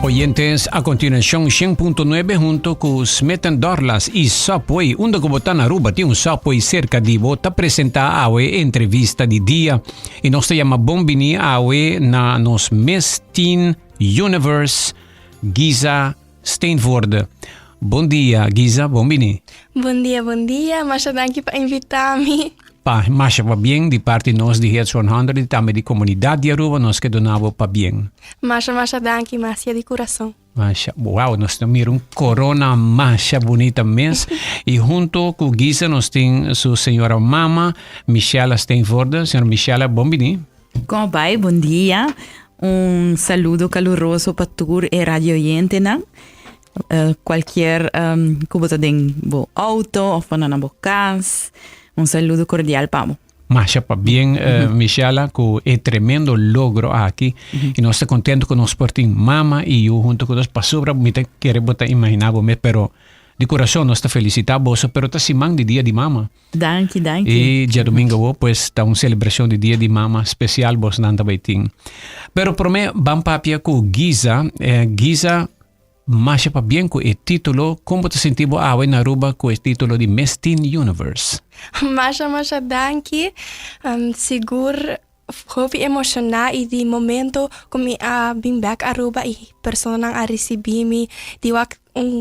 Oyentes, a continuación 100.9 junto con Smetan Dorlas y Subway. Undo ko botan Aruba ti un Subway cerca di bota presenta awe entrevista di dia. E nos chama bombini awe na nos Mestin Universe Giza Steenvoorde. Bom dia, Giza, bombini. Bom dia. Masha, danke por invitar-me. Masha, va bien, di parte nos di Heads 100, também di comunidade de Aruba, nos que donavo pa bien. Masha, danke, Masha, de coração. Masha, wow, nós temos um corona Masha bonita mesmo. E junto com Giza, nós temos sua senhora mama, Michela Steenvoorde. Senhora Michela, bombini. Como vai? Bom dia. Saludo caloroso para tu e radio oyente, né? Qualquer que tem auto ou na casa. Saludo cordial, Pamo. Masha, pa bien, Michela, que é tremendo logro aqui. E nós estamos contentos com nós portem mama e eu junto com nós passou para me querer botar imaginar, pero de coração nós te felicitamos, pero tá simang de dia de mama. Danke. E dia domingo, pues, tá uma celebração de dia de mama especial, vos nanta baiting. Pero por mim, vamos papia com Giza. Giza, Masha, pa bien com o título, como te sentimos na Aruba com o título de Mestin Universe? Masha, danke. Seguro, houve emocionar e de momento como vim back a Aruba e pessoas a receber-me de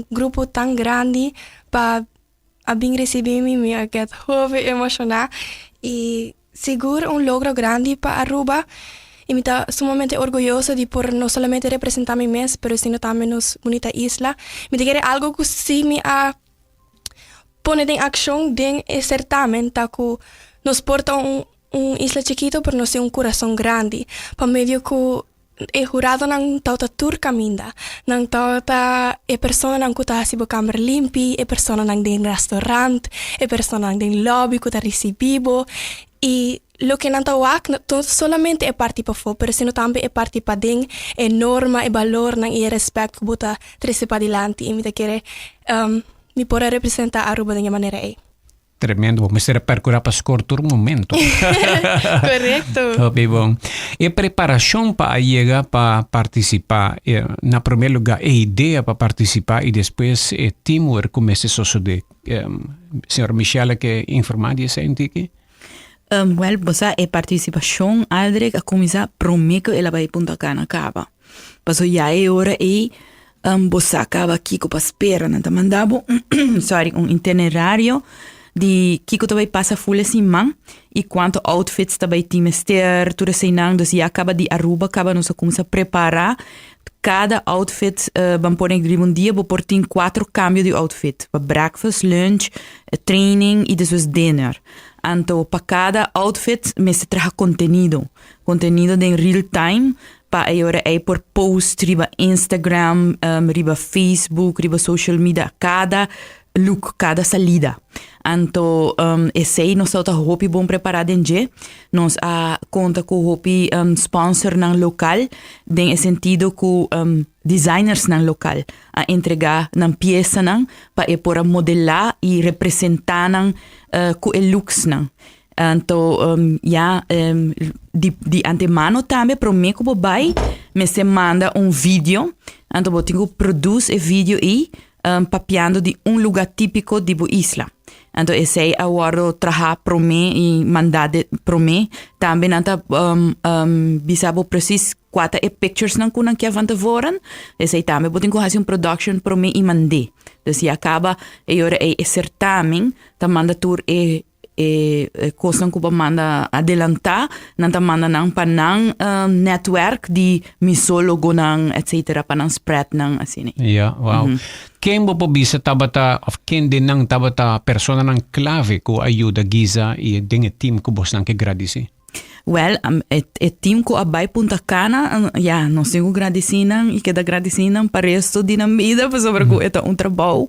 grupo tão grande para vir receber-me, me houve emocionar e seguro logro grande para Aruba. E me está sumamente orgulhosa de por não somente representar mi mes, pero sino também nos bonita isla. Me quer algo que se me pone em ação den certamen, tá que nos porta isla chiquito, pero não ser coração grande. Para meio que jurado nang tauta tour caminda, nang tauta persona nang kuta hasibo kamar limpi, persona nang den restaurant, persona nang den lobby kuta recibibo. E lo que não está solamente é parte para fora, pero sino também é parte para dentro, é norma, é valor, e respeito que bota trazer para adiante e me querer me pode representar a Aruba de uma maneira aí. Tremendo, vamos percorrer para escortar momento. Correto. Ok, bom. E preparação para chegar para participar, na primeiro lugar, é ideia para participar e depois é teamwork, como é isso de senhora Michela que informar disso aqui? Well, bosa e participação aldrig a começar prometo ela vai Punta Cana acaba. Passo já é hora e bosa acaba aqui com espera, não tá mandando, itinerário de Kiko também passa full assim, e quanto outfits também time ter, tudo assim não, dus já acaba de Aruba, acaba nós começar a preparar cada outfit, vamos pôr em um dia, vou pôr 4 cambios de outfit, para breakfast, lunch, training e depois dinner. Então, para cada outfit, me se traz conteúdo em real time, para agora é por post, riba Instagram, riba Facebook, riba social media, cada look, cada salida. Então, esse aí nós estamos hopi bom preparado em dia. Nós conta com hopi sponsor no local, em sentido com designers no local, a entregar na peça para por modelar e representar com o looks Então, de antemano também prometo que vai me se manda vídeo. Então, eu tenho produz o vídeo e papiando de lugar típico de boa isla. Então, esse aí agora trabalhar para mim e mandar para mim. Também, bisabo preciso 4 pictures não kunang que van tevoren. Esse aí também, eu tenho que fazer production para mim e mandar. Então, se acaba, agora é certamen, tá manda tour coisa que manda adelantar, não manda não para network de misólogo não, etc. para não spread não assim. Yeah, wow. Quem po bisa tabata of quem din nang tabata persona nang clave ko ajuda Giza e dinge team ko bos nang que gradisi. Well, team ko abay Punta Cana, nós temos gradecinan e cada gradecinan para resto de na vida, sobre que é trabalho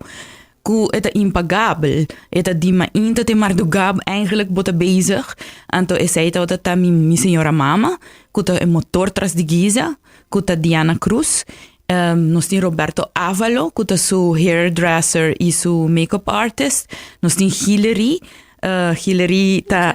que é impagável, é de mainta te mardugab eigenlijk bota bezig. Então, esse aí tá minha senhora mama, que é motor tras de Giza, que é Diana Cruz, nós temos Roberto Avalo, que é seu hairdresser e seu makeup artist, nós temos Hillary tá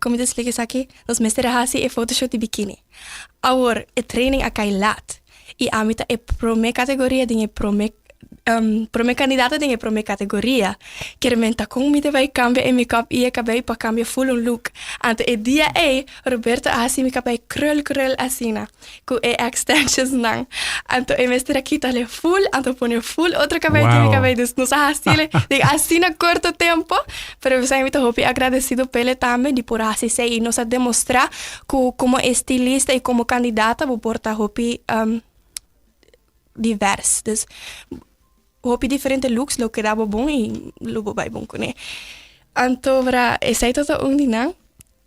como te expliqué aquí, nos mestera hasi e photoshoot di bikini. Agora, e training a kai lat. E a mita e prome categoria dinge prome candidata dinge prome categoria. Chiaramente con mi vai cambia e make-up e cabelo pa cambia full un look. Anto e dia Roberta hasi mi cabelo krul asina. Ku e extensions nang. Anto e mestera kita le full, anto pone full outro cabelo Wow. di mi cabelo. Dus nos hasi de asina corto tempo. Pero sai mi hopi agradecido pele también di por hasi sei e nos a demostrar que como estilista e como candidata vou portar hopi divers. Dus hopi diferente looks lo que dava bom e lo vai bom com Anto vra e sai toto un dinang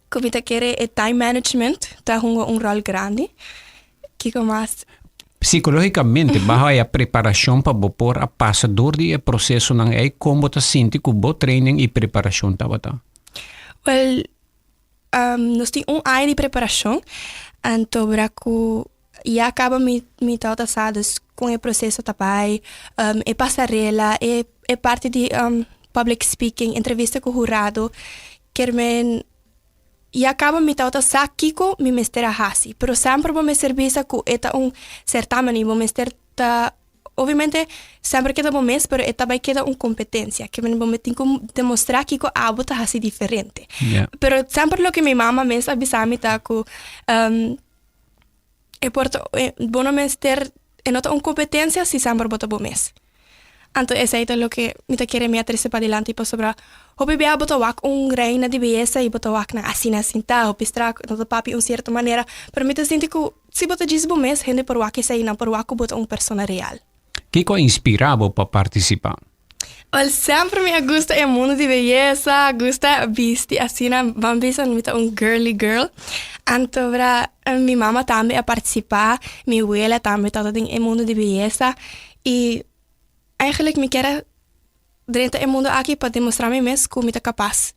como te quere e time management ta hungo un rol grande. Kiko mas Psicologicamente, bajo a preparação para pôr a passador de processo ng como ta sinti que bo training e preparação tá bata. well nos tem ano de preparação. Anto vra ku e acaba mi tauta sadas com o processo tapai e passarela e parte de public speaking, entrevista com o jurado, kermen e acaba mi tauta sa kiko mi mestera hasi, pero sempre vou me servisa ku eta certamen e vou mester ta obviamente sempre queda bom mês, pero eta vai queda competência, que me vou me tem que demonstrar kiko abo ta hasi diferente. Yeah. Pero sempre lo que mi mama mes avisami ta ku e porto bono mester e nota competência si sempre bota bom mês. Anto essa é lo que me te quer me atrese para adelante e para sobra. Hopi bea bota wak reina de belleza e bota wak na asina sinta, hopi stra nota papi certa maneira, pero me te sinto que si bota diz bom mês, gente por wak essa na por wak bota persona real. Kiko inspirava para participar. Well, sempre me gusta el mundo de belleza, gusta visti asina, bambisa me girly girl. Anto vra mi mama também a participar, mi abuela também todo em el mundo de belleza e eigenlijk me quero dentro do mundo aqui para demonstrar me mesmo que me tá capaz.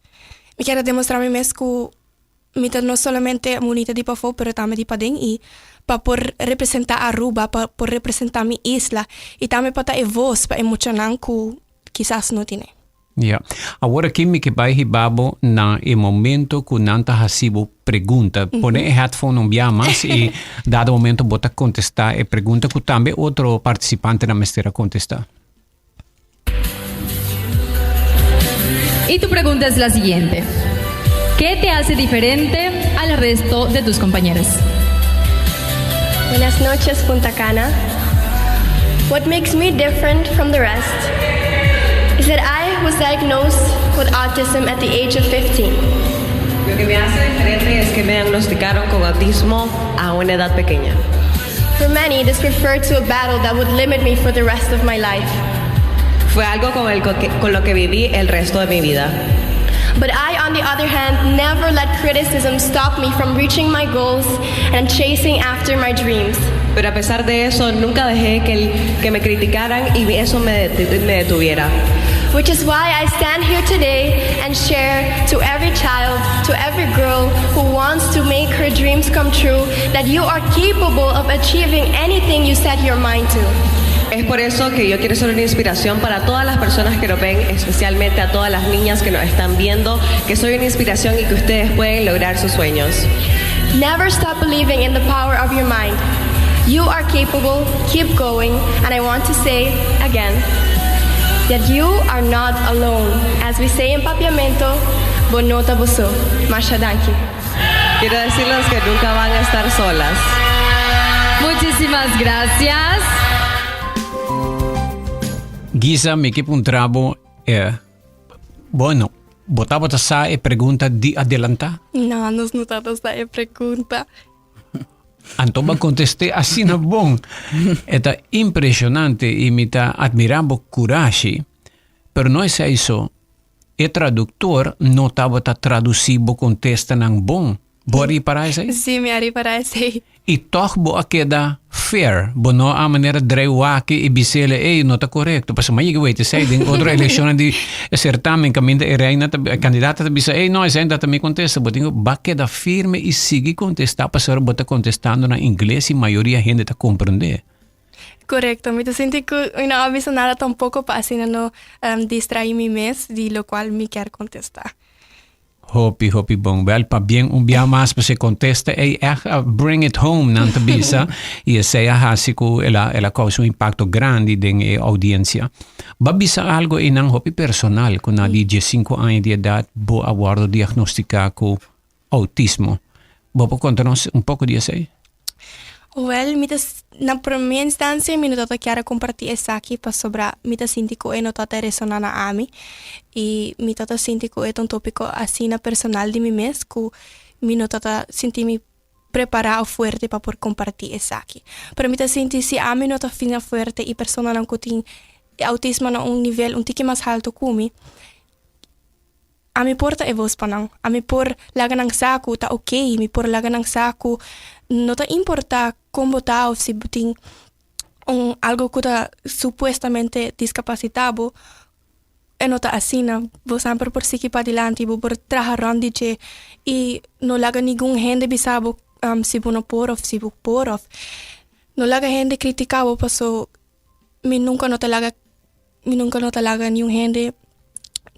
Me quero demonstrar me mesmo que me tá não somente bonita de para fora, pero também de para dentro e para por representar Aruba, para por representar minha isla e também para ter voz para emocionar que quizás não tem. Yeah. Agora kimi que vai hibabo na e momento que nanta hasibo pergunta. Pone e headphone um bia mas e dado momento bota contestar e pergunta que também outro participante na mestera contestar. Y tu pregunta es la siguiente. ¿Qué te hace diferente al resto de tus compañeros? Buenas noches, Punta Cana. What makes me different from the rest is that I was diagnosed with autism at the age of 15. Lo que me hace diferente es que me diagnosticaron con autismo a una edad pequeña. For many, this referred to a battle that would limit me for the rest of my life. Fue algo con lo que viví el resto de mi vida. But I, on the other hand, never let criticism stop me from reaching my goals and chasing after my dreams. Pero a pesar de eso, nunca dejé que me criticaran y eso me detuviera. Which is why I stand here today and share to every child, to every girl who wants to make her dreams come true, that you are capable of achieving anything you set your mind to. Es por eso que yo quiero ser una inspiración para todas las personas que nos ven, especialmente a todas las niñas que nos están viendo, que soy una inspiración y que ustedes pueden lograr sus sueños. Never stop believing in the power of your mind. You are capable, keep going, and I want to say again that you are not alone. As we say in Papiamento, Bonota Boso, Mashadanki. Quiero decirles que nunca van a estar solas. Muchísimas gracias. Giza, me equipo un trabo, bueno, botava sa e pergunta de adelantar. Não, nos notados da pergunta. Antoba contestei assim na bom. Eta impressionante e me tá admirando coragem. Pero não é isso. O tradutor não estava traduzindo contesta nang bom. Bori para isso? Sim, me ari para esse. E toch bo queda fair. Bo no a maneira drewaki e bisele não tá correto. Passa mais que wait say din outra eleição de certamen caminho e reina candidata de bisa não é ainda também contesta. Bo tingo ba queda firme e sigue contestar para bota contestando na inglês e maioria gente tá compreender. Correcto, me senti que não avisa nada tampoco para assim não distrair-me mais, de lo qual me quer contestar. Hopi bong. Wel, pa bien un bia mas pa se contesta bring it home nanta bisa e se hasi ku ela causa un impacto grande den audiencia. Ba bisa algo inang hopi personal ku na di 5 años de edad bo aguardo diagnostica ku autismo. Bo po contanos un poco de ese? Well, na primeira instância, mi notata chiara compartir essa aqui para sobra mita sinti ko e notata resona na ami e mi tata sinti ko un tópico assim na personal de mim mes ku mi notata sinti mi preparar fuerte para por compartir essa aqui. Para mita sinti se ami nota fina fuerte e persona não kuting autismo na nível tiki mais alto kumi. Ami porta e vos panang. Ami por laga ng saku ta okay, mi por laga ng saku no ta importa como ta o si buting algo que ta supuestamente discapacitado e no ta asina, vos sempre por siki pa dilante, vos por trabajar dice e no laga ningún gente bisabo si bu no por of si bu por of. No laga gente criticabo paso mi nunca no ta laga ningún gente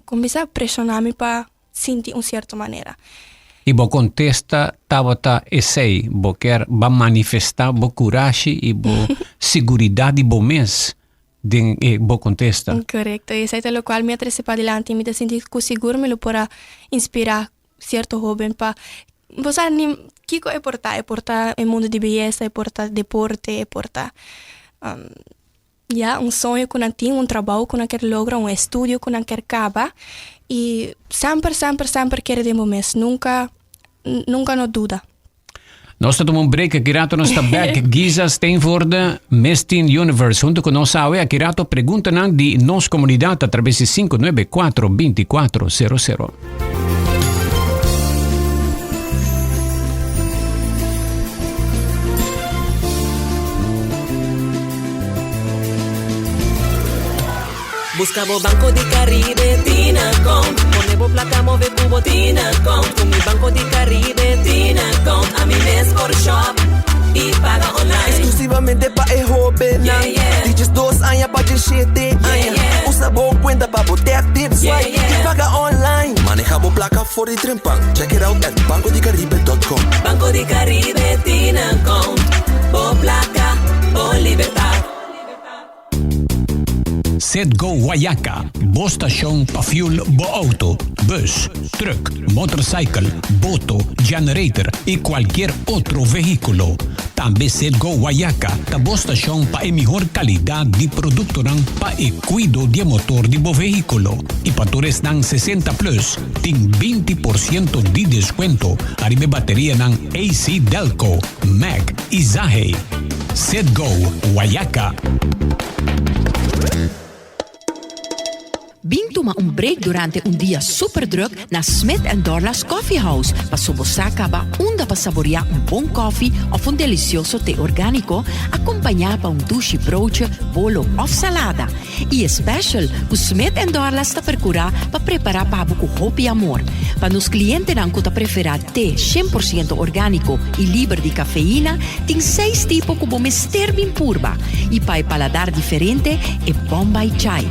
como bisa pressionami pa sinti certa maneira. E bo contesta tabata essay, bo quer ba manifestar bo coragem e bo seguridade bo mes den bo contesta. Correcto, e isso é o qual me atrese para adelante, me sinti seguro me lo para inspirar certo jovem pa você nem kiko é portar o mundo de beleza, é portar deporte, é portar um sonho que não tem, trabalho que não quer lograr, estudo que não quer acabar e sempre quer de momento, nunca no duda. Nós estamos break aqui rato nós está back Giza Steenvoorde Mestin Universe junto com nós aqui rato pergunta nan de nossa comunidade através de 594-2400. Buscamos Banco de Caribe, Tinacom. Ponemos placa, move cubo, Tinacom. Con mi Banco de Caribe, Tinacom. A mi mes por shop y paga online. Exclusivamente pa' el joven. Yeah, yeah. Dices 2 años pa' gente. Yeah. Usa boa cuenta pa' botar tips. Yeah, yeah. Y paga online. Manejamos placa for the trempan. Check it out at bancodecaribe.com. Banco de Caribe, Tinacom. Por placa, por libertad. Setgo Guayaca, bo station pa fuel bo auto, bus, truck, motorcycle, boto, generator e qualquer outro veículo. Também Setgo Guayaca, ta bo station pa e mejor qualidade de produto nang pa e cuido de motor de bo veículo. E pa tores nang 60 plus, ting 20% de descuento. Arriba bateria nang AC Delco, Mac e Zahe. Setgo Guayaca. Bintuma break durante dia super druk na Smith & Dorla's Coffee House. Paso bosaca ba unda pa saborear bom coffee of delicioso té orgánico acompanhado pa douche broodje, bolo of salada. E special, o Smith & Dorla's ta percura pa preparar pa buco hopi amor. Pa nos clientes nan ko ta prefera té 100% orgánico e livre de cafeína, tem 6 tipos como mister bin purba. E pa paladar diferente e Bombay Chai,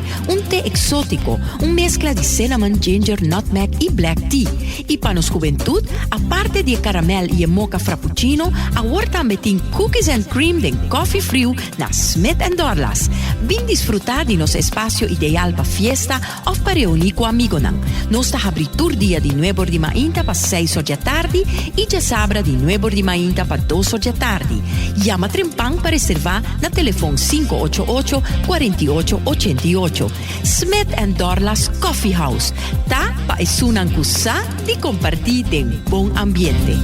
té exótico, mezcla de cinnamon, ginger, nutmeg e black tea. E para nos juventud, aparte de caramel e mocha frappuccino, agora também tem cookies and cream de coffee frio na Smith & Dorla's. Vim desfrutar de nosso espaço ideal para fiesta ou para reunir com amigos. Nós está abrindo dia de 9 de manhã para 6 da tarde e já sabra de 9 de manhã para 2 da tarde. Llama Trempang para reservar na telefone 588-4888. Smith & Dorla's Coffee House. Ta pa esunan kusa de compartir em bom ambiente.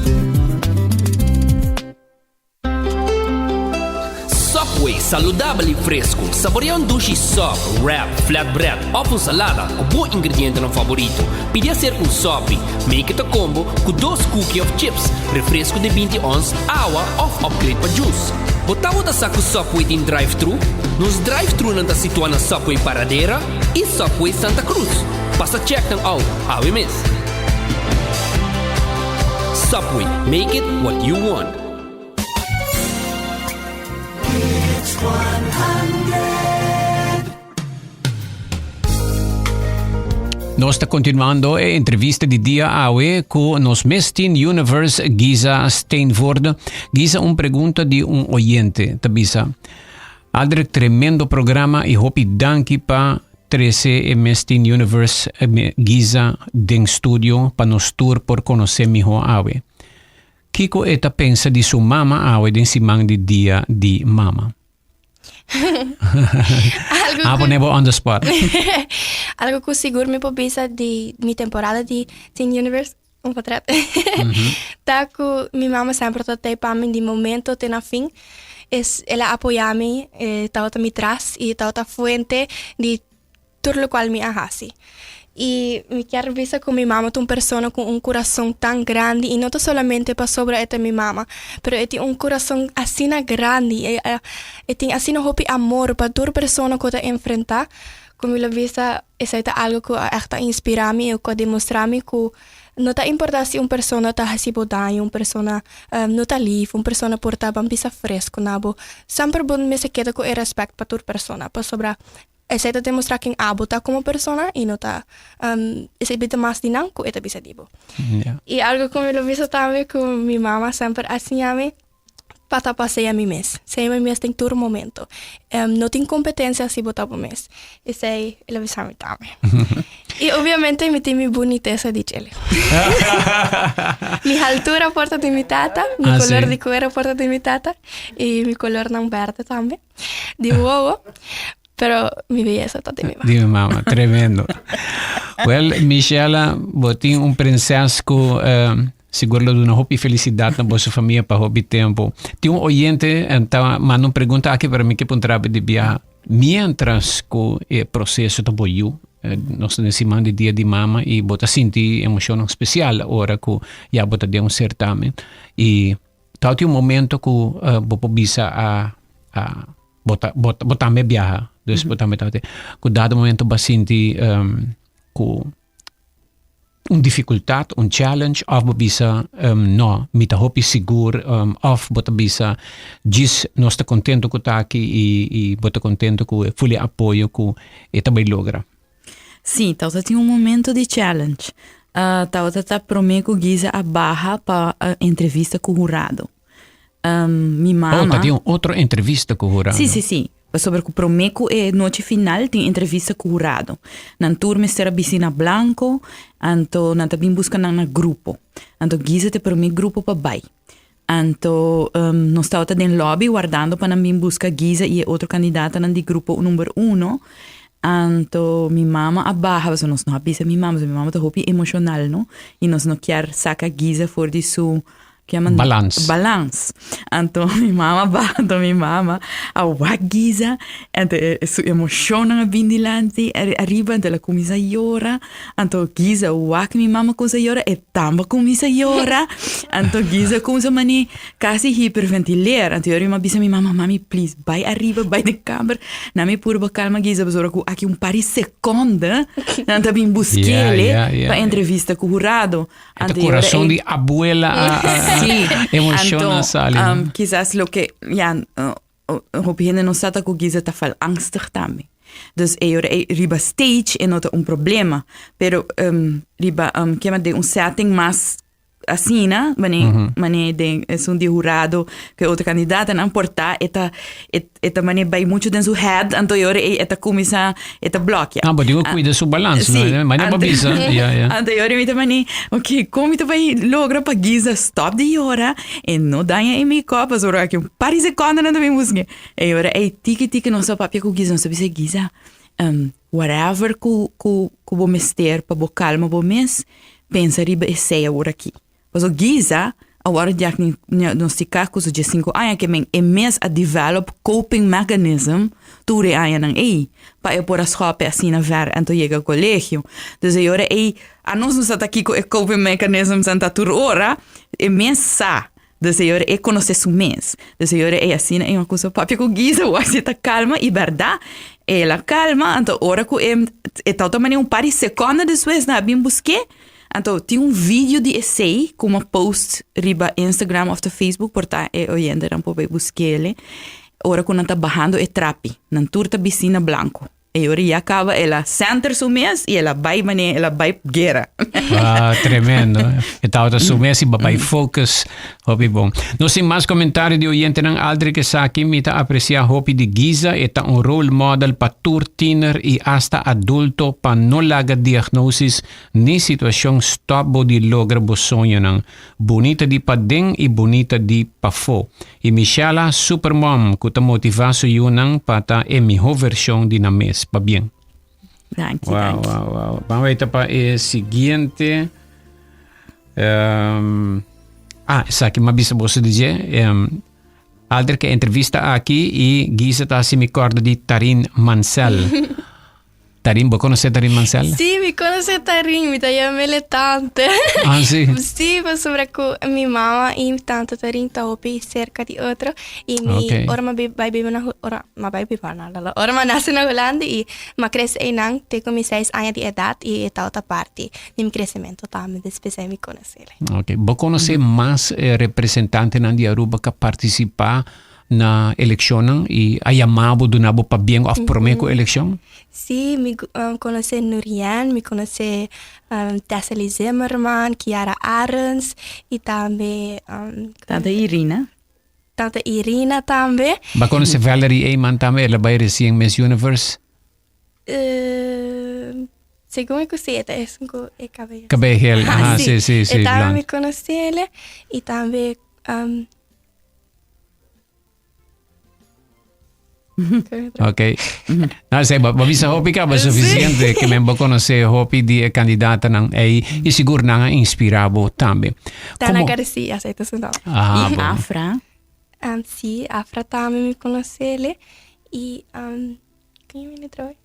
Subway, saudável e fresco. Saboreia duche soft, wrap, flatbread ou salada com bom ingrediente no favorito. Pedia ser sope, make it a combo com 2 cookies of chips, refresco de 20 ons, água ou upgrade para juice. Botamos da saco Subway em drive-thru. Nos drive-thru não está situado na Subway Paradeira e Subway Santa Cruz. Passa check ng out, awe miss. Subway, make it what you want. It's 100. Nós está continuando a entrevista de dia awe com nos Mestin Universe Giza Steinvoorde. Giza, pergunta de oyente, Tabisa. Aldrich tremendo programa e hopi danki pa 13 e Mestin Universe Giza den studio pa nos tour por conhecer melhor awe. Kiko eta pensa de sua mama awe den simang de dia de mama. Ponemos on the spot. Algo que seguro me pobisa de minha temporada de Teen Universe, portrait. Tá que minha mama sempre tá para mim de momento até na fim. Ela apoia-me, tá me traz e tá fuente de tudo o qual me arrasi. E me quero ver com minha mama uma pessoa com coração tão grande e não solamente para sobre esta minha mama, mas tem coração assim grande e tem assim amor para toda pessoa que está enfrentar. Como eu vi, isso é algo que echt inspira-me e que demonstra-me que não importa se pessoa está recebendo dano, pessoa não está livre, pessoa porta bambisa fresco, nabo. Sempre bom me se queda com respeito para toda pessoa, para sobre essa é demonstrar quem abo tá como pessoa e não tá esse bita mais de não que é bisa dibo. E algo como eu vi também com minha mama sempre assim a mim para passear a mim mês. Sei a mim mês tem todo momento. Não tem competência se botar para mês. E sei ele avisa a mim também. E obviamente me tem minha boniteza de chile. Minha altura porta de minha tata, meu color de cuero porta de minha tata e meu color não verde também. De uovo. Pero mi belleza está de mi mamá. De mi mamá, tremendo. Well, Michela, botin princesco, seguro de uma hopi felicidade na vossa família para hopi tempo. Tem oyente, então, manda pergunta aqui para mim que pontrabe de viajar. Mientras que o processo do boiu, nós nesse de dia de mama e bota sentir emoção especial agora que já bota de certamen. E tal tem momento que bopo bisa a botar me viajar. Dus que dado momento vai sentir com dificuldade, challenge, ou bisa não, me tá hopi seguro, ou bisa diz nós está contento com tá aqui e bota contento com fully apoio com e também logra. Sim, então tinha momento de challenge. Tá prometo Giza a barra para entrevista com o jurado. Minha mama. Tem outra entrevista com o jurado. Sim. Sobre o promeco e noite final tem entrevista com o jurado. Na turma será piscina blanco, então na também busca na grupo. Então Giza te prometo grupo para bai. Então nós estamos no lobby guardando para também buscar Giza e outro candidato na de grupo número 1. Então minha mama abaixo, nós não avisa minha mama tá hopi emocional, não? E nós não quer sacar Giza fora de sua balance. Então, minha mama, a Giza, então, su emociona bindilante, arriba, então, ela começa a chorar, então, Giza, minha mama começa a chorar, e também começa a chorar, então, Giza começa a quase hiperventilar, então, eu disse a minha mama, mami, please, vai arriba, vai na câmera, não me purba calma, Giza, mas eu aqui par de segundos, então, eu busquei para entrevista com o jurado. O coração de abuela. Sí, emociona sali. Quizás lo que gente não está com Giza tá falando angstig também. Dus riba stage é nota problema, pero riba que de setting mais assim, né? Mane de de jurado que outro candidato não portar eta mane vai muito dentro do head, então eta começa eta bloqueia. Mas digo cuida seu balanço, né? Mas não babisa. Então me mane, ok, como tu vai logra para Giza stop de hora e não danha em minha copa, só que par de segundos não me busque. E ora tiki não só papia com Giza, não sabe se Giza whatever que vou mester para bo calma bo mes, pensa riba esse agora aqui. Mas o Giza, agora diagnosticar com os 5 anos que é mês a develop coping mechanism tudo anos não é para eu por as roupas assim na ver então chega ao colégio. Então agora a nós não está aqui com o coping mechanism santa tudo hora é mês sa. Então agora conhecer o mês. Então agora assim é uma coisa papi com Giza, o assim tá calma e verdade. Ela calma, então hora que tal também par de segundos depois na bem busquei. Então, tem vídeo de essay com uma post riba Instagram ou Facebook, portanto, oyente não pode buscar ele. Ora, quando está barrando, trapi, na turta piscina blanco. E ora já acaba, ela center su mês e ela vai mané, ela vai guerra. Tremendo. Então, o mês e vai focus. Hopi bom. Não tem mais comentário de oyente ng Aldrich que sa akin mita apreciar hopi de Giza eta un role model pa tur teener e hasta adulto pa no laga diagnosis ni situação stop body logra bo sonho ng bonita di pa ding e bonita di pa fo. E Michela Supermom kuta motivaso yun ng pata e miho versyon di na mes pa bien. Danke. Wow. Vamos a ver para el siguiente. Essa aqui, mas bisa você dizer. Alder que entrevista aqui e Giza tá se me acorda de Tarin Mansell. Tarin, ¿vos conoces Tarin Mansell? Sí, me conoce Tarin, mi tía militante. Ah, sí. Sí, pues sobre que mi mamá y tanto Tarin está cerca de otro y mi ahora me vive na ahora me vive para nada. Ahora me nace na Holanda y me crece en ang tengo mis 6 años de edad y está otra parte de mi crecimiento también después de me conocer. Okay. ¿Vos conoces más representantes de Aruba que participan na eleksyon e ayamabo dunabo pa bien of promeco eleksyon? Sí, me conoce Nurian, me conoce Tessely Zimmerman, Kiara Arens y también Tante Irina. Tante Irina también. ¿Va conoce Valerie Eyman también? ¿La va a recién Miss Universe? Según que sí, es un cabello. Cabello, sí. Y también me conoce él y también Ok. No, sei, mabisa hopi ka ba suficiente que me vou conhecer hopi de candidata ng e siguro nga inspirabo tambe. Tana Garcia, sei tu não. E Afra? Sí, Afra também me conhece e quem me trouxe?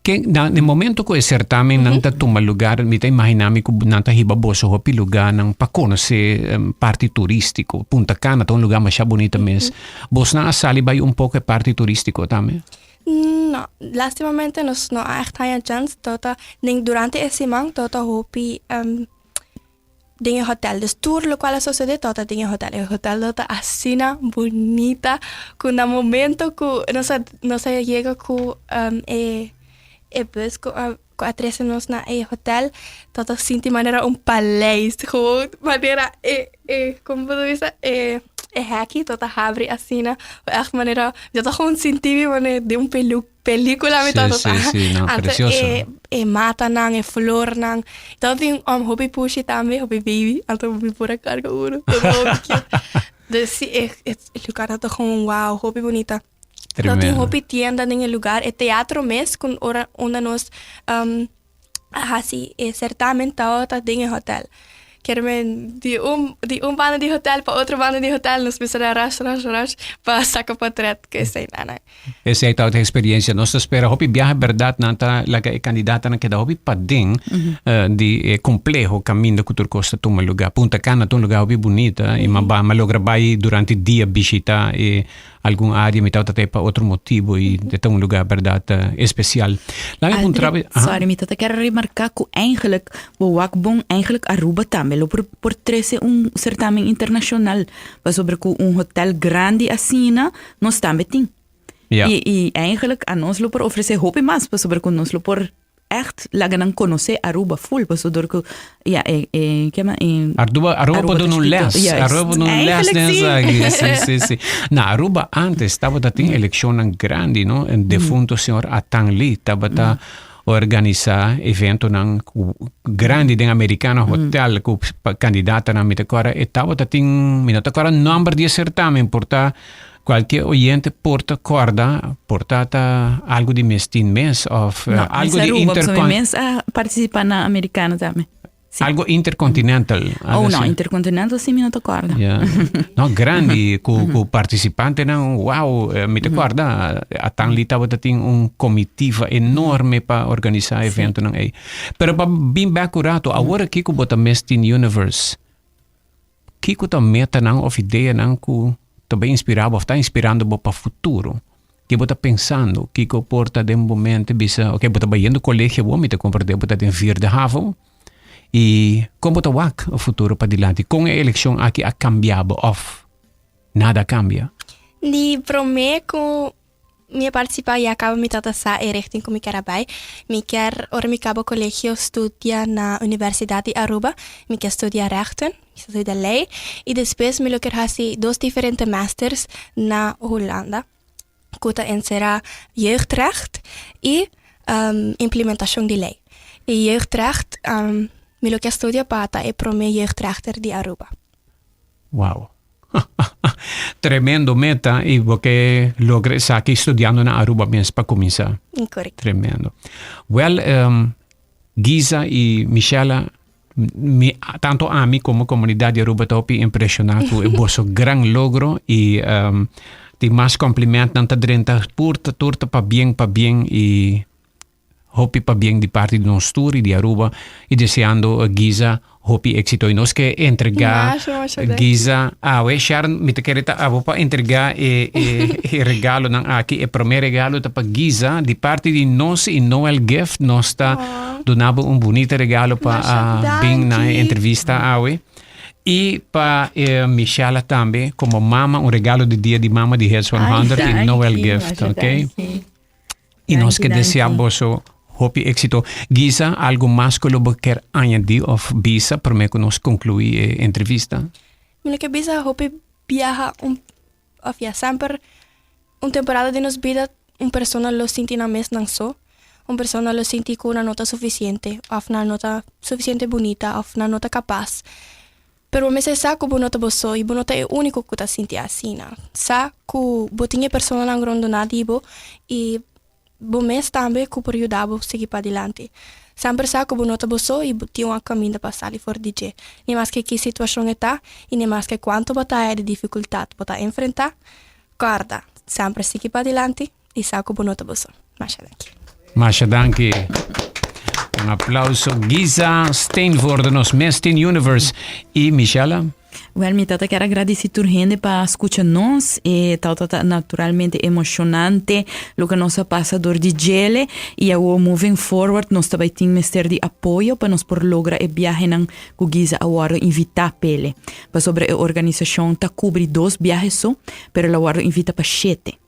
Que no momento ko certamen nang tatuma lugar, mi ta imaginami ko nang tahibaboso hopi lugar nang pakonose parti turistico. Punta Cana, un lugar mas bonito mes. Vos na asali ba un pouco parti turistico também? No, lastimamente nos no echt haya chance tota durante esse man tota hopi dinge hotel. Dus tour lo qual sucede tota dinge hotel. El hotel tota asina bonita con un momento que no se llega con bus atrás-nos na hotel, tot sinti maneira paleis, gewoon maneira como você diz, haki, tot habri asina, echt maneira, já tô gewoon sinti maneira de película me tot sí, no, precioso. Mata nang, flor nang, tot tem hobby pushi também, hobby baby, anto hobby pura carga uno, dus sí, el lugar tot gewoon wow, hobby bonita. Tremendo. Dat een hoopie tienda in een lugar. Het teatro mes con onda nos certamen dat dingen hotel. Kermen die banda de hotel pa outro banda de hotel nos misera rush pa saca patret que sei nana. Essa é a experiência. Nós espera hopi viaje verdade nanta la candidata na queda hopi pading di complejo caminho que turcosta toma lugar. Punta Cana um lugar hopi bonita e malogra vai durante dia visita e algum área me tauta para outro motivo e é um lugar verdade especial. Sorry, me tauta quero remarcar que eigenlijk Wakbong eigenlijk Aruba também por trece certamen internacional, mas sobre hotel grande assim, nós também tem. E eigenlijk a nós por oferecer hope mais, mas sobre nós por echt lagan conhecer Aruba full, pas door que Aruba do un les, Aruba do un les sí. Na Aruba antes estava tem eleição grande, no, en defunto senhor Atangli estava organizar evento nang grande den americano hotel ku candidata na mitacora estava tem mitacora number de certamen porta qualquer oyente porta algo de mes of algo de intercontinental participa na americana também. Sim. Algo intercontinental. No, intercontinental sim me acorda. No, grande, com participante não, wow, me acorda, a Tangli estava tendo comitiva enorme para organizar evento não é. Pero para bem accurato, agora que eu bota Miss Universe, que eu tá meta não of ideia não que também inspirava, está inspirando para o futuro. Que bota pensando que eu porta de momento bisa, okay, bota indo colégio, me te compartilhar bota de vierde haven. E como está o futuro para adiante? Com a eleição aqui a cambiado ou nada cambia? Ni prometo mi participa ya acaba mi tata sa e richting com ik erbij. Mi quer ora mi cabo colegio studia na Universidade de Aruba. Mi quer studia rechten, studia lei. E depois mi lo quer hasi 2 diferentes masters na Holanda. Kuta en será jeugdrecht e implementação de lei. E jeugdrecht mi lo quer studia pata e pro me jeugdrechter de Aruba. Wow. Tremendo meta e porque logre aqui studiando na Aruba mesmo para começar. Correcto. Tremendo. Well, Giza e Michela, tanto a mim como a comunidade de Aruba estou impressionado. É vosso grande logro e te mais cumprimento não tá drenta turta para bem e hopi para bem de parte de nós tour e de Aruba e desejando Giza hopi éxito e nós que entregar Giza Sharon me te quereta para entregar e regalo ng aqui e primeiro regalo ta para Giza de parte de nós e Noel Gift nós está donando bonito regalo para bem na entrevista awe e para Michela também como mama regalo de dia de mama de Heads 100 e Noel Gift, ok? E nós que desejamos hopi éxito. Giza, algo mais que eu quero añadir of Bisa para me que nós concluir a entrevista? Mira que Bisa hopi viaja sempre temporada de nos vida persona lo sinti na mes nang so. Persona lo sinti con una nota suficiente, of una nota suficiente bonita, of una nota capaz. Pero me sa ko bonota boso, e bonota é único que ta sinti asina. Sa ku botinha persona lang rondonadibo e bom mês também que por ajudar a seguir para adiante. Sempre sa que bonota boso e tinha uma caminho para sair for DJ. Nem mais que situação está e nem mais que quanto batalha de dificuldade para enfrentar. Guarda, sempre seguir para adiante e sa que bonota boso. Masha danke. Um aplauso. Giza Steenvoorde, nos Miss Teen Universe. E Michela? Well, mi tata quero agradecer por gente para escuchar nós e tata naturalmente emocionante lo que nós passa dor de gele e agora moving forward nós também temos de apoio para nós por lograr e viaje nang Giza agora invitar pele para sobre a organização tá cobre 2 viajes só, pero agora invita para 7.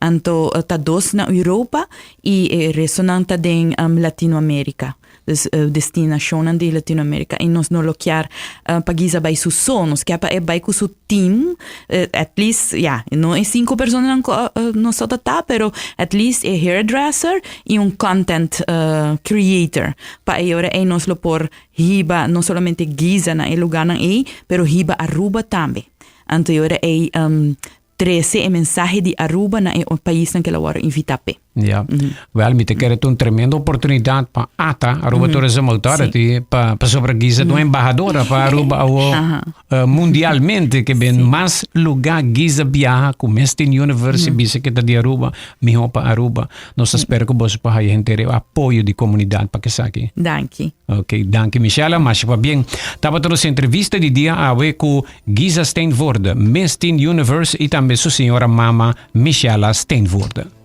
Anto tá 2 na Europa e resto não tá em Latinoamérica. Dus destinationen de Latinoamérica e nós não loquear para Giza by su son, nós quer para by com su team, at least, não é 5 pessoas não só tá, pero at least é hairdresser e content creator. Para agora é nós lo por hiba, não somente Giza na lugar na pero hiba Aruba também. Anto agora é 13 mensaje de Aruba na o país na que agora invitape. Ja, well, mi te quero uma tremenda oportunidade para Aruba Tourism Authority para sobre Giza uma embajadora para Aruba mundialmente que bem mais lugar Giza viaja com Miss Teen Universe bisa que de Aruba melhor para Aruba. Nós espero que você para ter apoio de comunidade para que saque. Danke. Ok, danke Michela, mas para bem. Tava toda essa entrevista de dia com Giza Steenvoorde, Miss Teen Universe e também sua senhora mama Michela Steenvoorde.